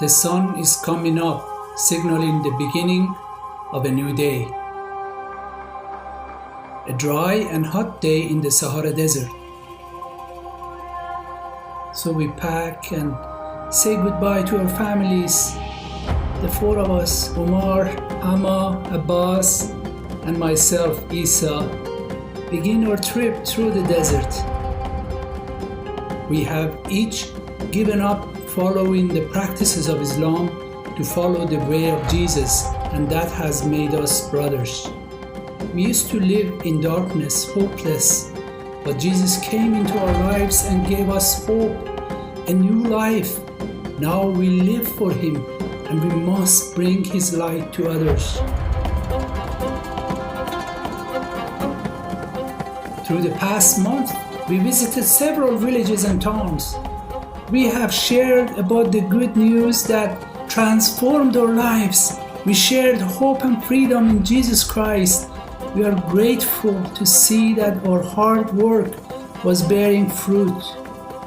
The sun is coming up, signaling the beginning of a new day. A dry and hot day in the Sahara Desert. So we pack and say goodbye to our families. The four of us, Omar, Hama, Abbas, and myself, Isa, begin our trip through the desert. We have each given up following the practices of Islam to follow the way of Jesus, and that has made us brothers. We used to live in darkness, hopeless, but Jesus came into our lives and gave us hope, a new life. Now we live for Him, and we must bring His light to others. Through the past month, we visited several villages and towns. We have shared about the good news that transformed our lives. We shared hope and freedom in Jesus Christ. We are grateful to see that our hard work was bearing fruit.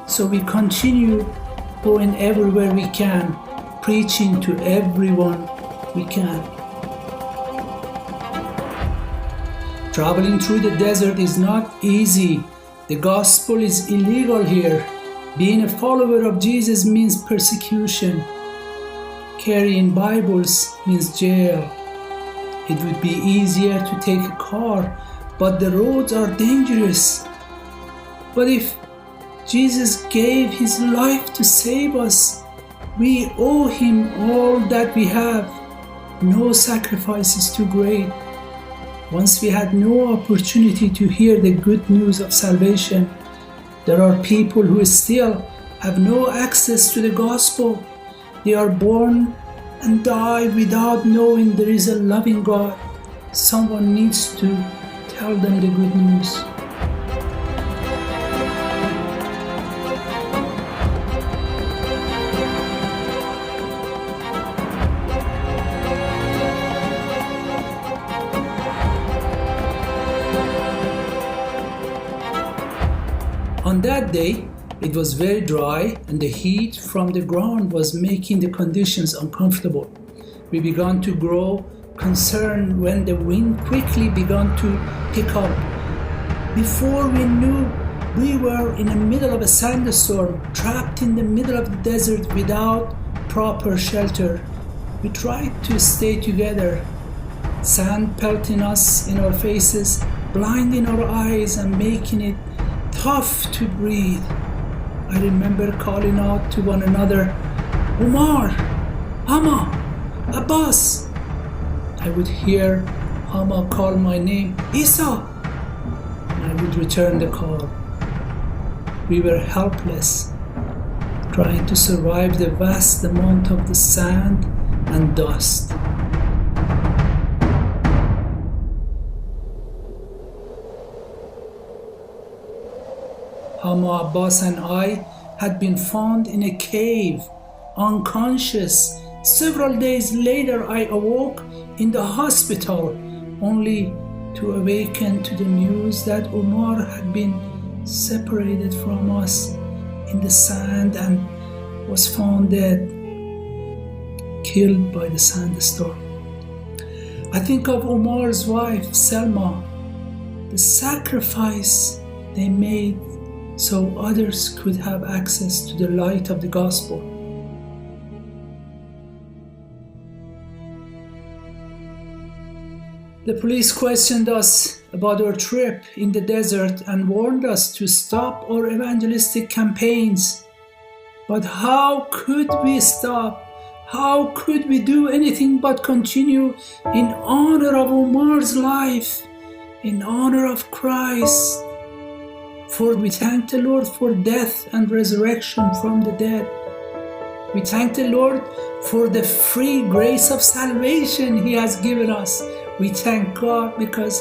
So we continue going everywhere we can, preaching to everyone we can. Traveling through the desert is not easy. The gospel is illegal here. Being a follower of Jesus means persecution. Carrying Bibles means jail. It would be easier to take a car, but the roads are dangerous. But if Jesus gave His life to save us, we owe Him all that we have. No sacrifice is too great. Once we had no opportunity to hear the good news of salvation, there are people who still have no access to the gospel. They are born and die without knowing there is a loving God. Someone needs to tell them the good news. On that day, it was very dry and the heat from the ground was making the conditions uncomfortable. We began to grow concerned when the wind quickly began to pick up. Before we knew, we were in the middle of a sandstorm, trapped in the middle of the desert without proper shelter. We tried to stay together, sand pelting us in our faces, blinding our eyes and making it tough to breathe. I remember calling out to one another, Omar, Hama, Abbas. I would hear Hama call my name, Isa, and I would return the call. We were helpless, trying to survive the vast amount of the sand and dust. Hama, Abbas and I had been found in a cave, unconscious. Several days later I awoke in the hospital, only to awaken to the news that Omar had been separated from us in the sand and was found dead, killed by the sandstorm. I think of Omar's wife, Selma, the sacrifice they made so others could have access to the light of the gospel. The police questioned us about our trip in the desert and warned us to stop our evangelistic campaigns. But how could we stop? How could we do anything but continue in honor of Omar's life, in honor of Christ? For we thank the Lord for death and resurrection from the dead. We thank the Lord for the free grace of salvation He has given us. We thank God because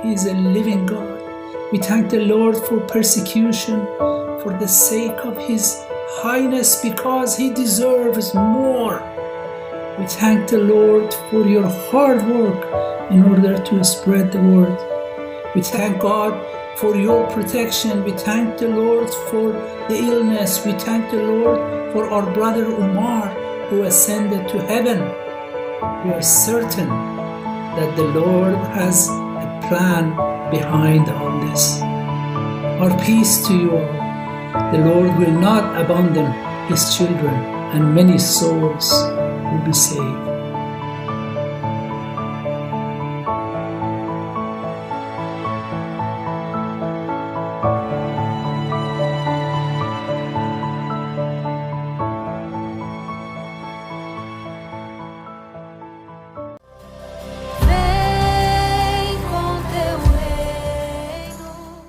He is a living God. We thank the Lord for persecution for the sake of His Highness because He deserves more. We thank the Lord for your hard work in order to spread the word. We thank God for your protection. We thank the Lord for the illness. We thank the Lord for our brother Omar who ascended to heaven. We are certain that the Lord has a plan behind all this. Our peace to you all. The Lord will not abandon His children, and many souls will be saved.